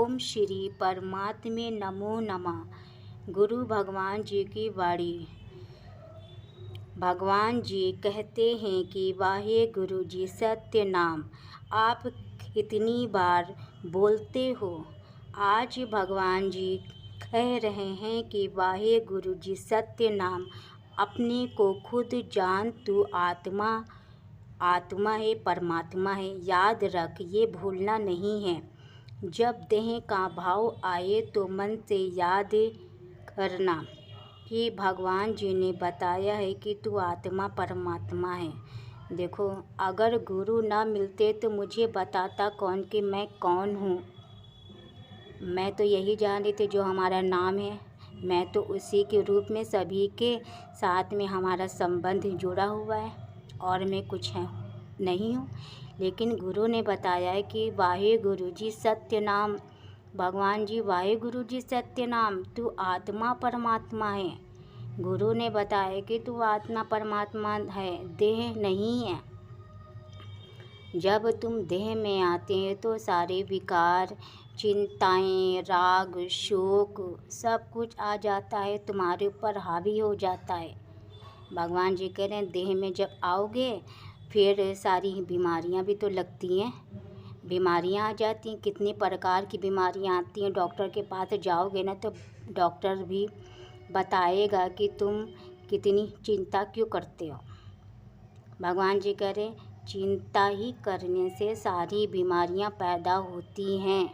ओम श्री परमात्मे नमो नमः। गुरु भगवान जी की वाणी। भगवान जी कहते हैं कि वाहे गुरु जी सत्य नाम आप कितनी बार बोलते हो। आज भगवान जी कह रहे हैं कि वाहे गुरु जी सत्य नाम अपने को खुद जान, तू आत्मा आत्मा है, परमात्मा है। याद रख, ये भूलना नहीं है। जब देह का भाव आए तो मन से याद करना कि भगवान जी ने बताया है कि तू आत्मा परमात्मा है। देखो, अगर गुरु ना मिलते तो मुझे बताता कौन कि मैं कौन हूँ। मैं तो यही जान रही थी जो हमारा नाम है, मैं तो उसी के रूप में सभी के साथ में हमारा संबंध जुड़ा हुआ है और मैं कुछ है नहीं हूँ। लेकिन गुरु ने बताया है कि वाहे गुरु जी सत्य नाम। भगवान जी वाहे गुरु जी सत्य नाम, तू आत्मा परमात्मा है। गुरु ने बताया कि तू आत्मा परमात्मा है, देह नहीं है। जब तुम देह में आते हैं तो सारे विकार, चिंताएं, राग, शोक सब कुछ आ जाता है, तुम्हारे ऊपर हावी हो जाता है। भगवान जी कह रहे हैं देह में जब आओगे फिर सारी बीमारियां भी तो लगती हैं, बीमारियां आ जाती हैं। कितनी प्रकार की बीमारियां आती हैं। डॉक्टर के पास जाओगे ना तो डॉक्टर भी बताएगा कि तुम कितनी चिंता क्यों करते हो। भगवान जी कह रहे चिंता ही करने से सारी बीमारियां पैदा होती हैं।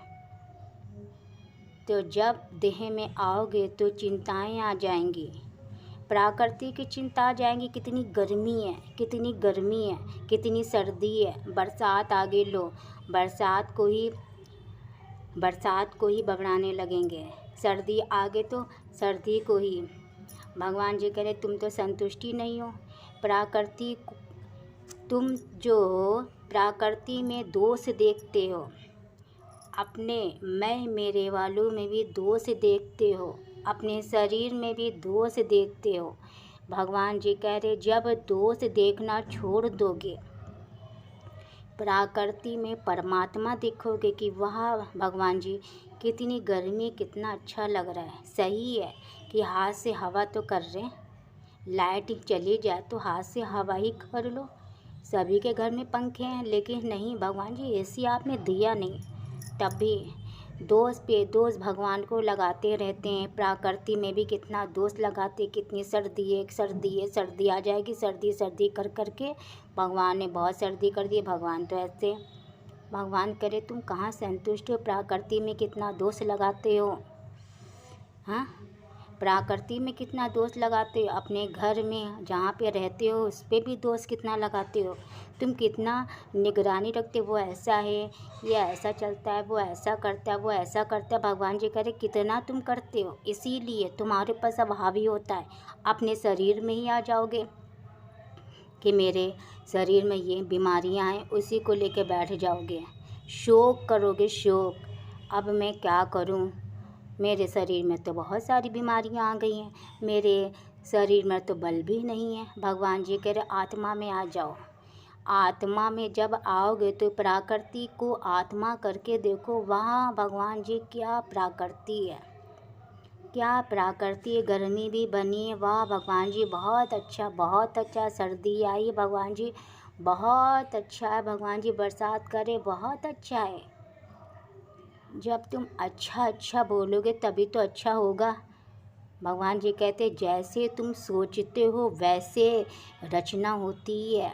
तो जब देह में आओगे तो चिंताएं आ जाएंगी, प्राकृतिक की चिंता आ जाएंगी। कितनी गर्मी है, कितनी गर्मी है, कितनी सर्दी है। बरसात आगे लो, बरसात को ही बगड़ाने लगेंगे। सर्दी आगे तो सर्दी को ही। भगवान जी कह रहे तुम तो संतुष्टि नहीं हो। तुम जो प्रकृति में दोष देखते हो, अपने मैं मेरे वालों में भी दोष देखते हो, अपने शरीर में भी दोष देखते हो। भगवान जी कह रहे जब दोष देखना छोड़ दोगे, प्रकृति में परमात्मा देखोगे कि वाह भगवान जी कितनी गर्मी, कितना अच्छा लग रहा है। सही है कि हाथ से हवा तो कर रहे हैं, लाइट चली जाए तो हाथ से हवा ही कर लो। सभी के घर में पंखे हैं, लेकिन नहीं भगवान जी एसी आपने दिया नहीं। तब भी दोष पे दोष भगवान को लगाते रहते हैं। प्रकृति में भी कितना दोष लगाते, कितनी सर्दी है, सर्दी आ जाएगी, सर्दी कर के भगवान ने बहुत सर्दी कर दी। भगवान तो ऐसे, भगवान करे तुम कहाँ संतुष्ट हो। प्रकृति में कितना दोष लगाते हो, हाँ, प्रकृति में कितना दोष लगाते हो। अपने घर में जहाँ पे रहते हो उस पर भी दोष कितना लगाते हो। तुम कितना निगरानी रखते हो, वो ऐसा है, ये ऐसा चलता है, वो ऐसा करता है, वो ऐसा करता है। भगवान जी कह रहे कितना तुम करते हो, इसीलिए तुम्हारे ऊपर सब हावी होता है। अपने शरीर में ही आ जाओगे कि मेरे शरीर में ये बीमारियां हैं, उसी को लेके बैठ जाओगे, शोक करोगे। शोक, अब मैं क्या करूं, मेरे शरीर में तो बहुत सारी बीमारियां आ गई हैं, मेरे शरीर में तो बल भी नहीं है। भगवान जी कह रहे आत्मा में आ जाओ। आत्मा में जब आओगे तो प्रकृति को आत्मा करके देखो, वाह भगवान जी क्या प्रकृति है, क्या प्रकृति। गर्मी भी बनी है, वाह भगवान जी बहुत अच्छा, बहुत अच्छा। सर्दी आई भगवान जी बहुत अच्छा है, भगवान जी बरसात करे बहुत अच्छा है। जब तुम अच्छा बोलोगे तभी तो अच्छा होगा। भगवान जी कहते जैसे तुम सोचते हो वैसे रचना होती है।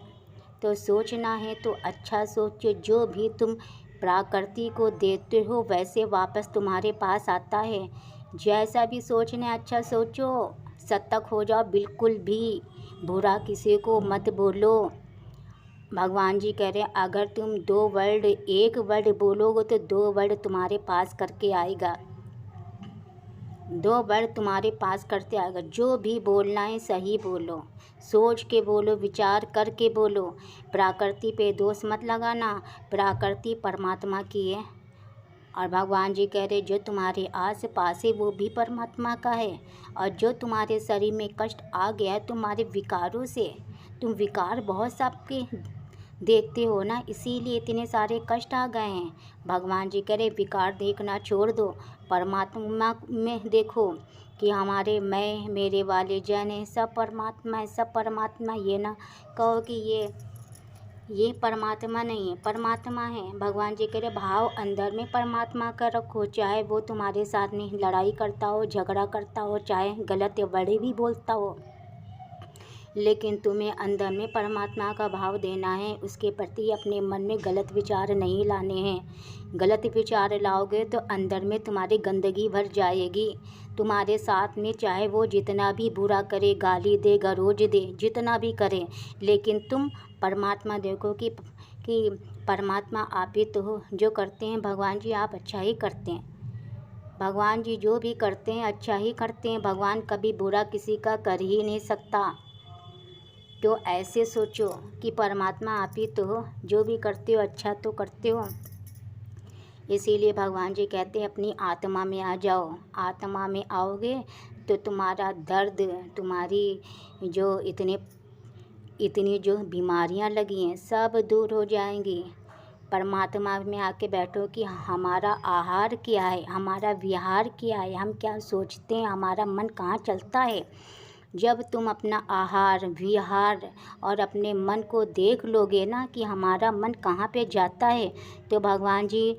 तो सोचना है तो अच्छा सोचो, जो भी तुम प्रकृति को देते हो वैसे वापस तुम्हारे पास आता है। जैसा भी सोचना है अच्छा सोचो, सतर्क हो जाओ, बिल्कुल भी बुरा किसी को मत बोलो। भगवान जी कह रहे हैं अगर तुम एक वर्ड बोलोगे तो 2 वर्ड तुम्हारे पास करके आएगा, 2 वर्ड तुम्हारे पास करते आएगा। जो भी बोलना है सही बोलो, सोच के बोलो, विचार करके बोलो। प्रकृति पे दोष मत लगाना, प्रकृति परमात्मा की है। और भगवान जी कह रहे जो तुम्हारे आस पास है वो भी परमात्मा का है। और जो तुम्हारे शरीर में कष्ट आ गया है तुम्हारे विकारों से, तुम विकार बहुत सबके देखते हो ना, इसीलिए इतने सारे कष्ट आ गए हैं। भगवान जी करे विकार देखना छोड़ दो, परमात्मा में देखो कि हमारे मैं मेरे वाले जन हैं, सब परमात्मा है, सब परमात्मा। ये ना कहो कि ये परमात्मा नहीं है, परमात्मा है। भगवान जी कह रहे भाव अंदर में परमात्मा का रखो, चाहे वो तुम्हारे साथ में लड़ाई करता हो, झगड़ा करता हो, चाहे गलत या बड़े भी बोलता हो, लेकिन तुम्हें अंदर में परमात्मा का भाव देना है। उसके प्रति अपने मन में गलत विचार नहीं लाने हैं। गलत विचार लाओगे तो अंदर में तुम्हारी गंदगी भर जाएगी। तुम्हारे साथ में चाहे वो जितना भी बुरा करे, गाली दे, गरोज दे, जितना भी करे, लेकिन तुम परमात्मा देखो कि परमात्मा आप ही तो हो। जो करते हैं भगवान जी आप अच्छा ही करते हैं। भगवान जी जो भी करते हैं अच्छा ही करते हैं। भगवान कभी बुरा किसी का कर ही नहीं सकता। तो ऐसे सोचो कि परमात्मा आप ही तो हो, जो भी करते हो अच्छा तो करते हो। इसीलिए भगवान जी कहते हैं अपनी आत्मा में आ जाओ। आत्मा में आओगे तो तुम्हारा दर्द, तुम्हारी जो इतनी जो बीमारियां लगी हैं सब दूर हो जाएंगी। परमात्मा में आके बैठो कि हमारा आहार क्या है, हमारा विहार क्या है, हम क्या सोचते हैं, हमारा मन कहाँ चलता है। जब तुम अपना आहार, विहार और अपने मन को देख लोगे ना कि हमारा मन कहाँ पे जाता है, तो भगवान जी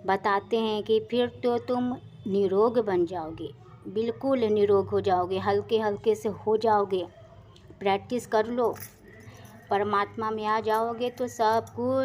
बताते हैं कि फिर तो तुम निरोग बन जाओगे, बिल्कुल निरोग हो जाओगे, हल्के हल्के से हो जाओगे। प्रैक्टिस कर लो, परमात्मा में आ जाओगे तो सब कुछ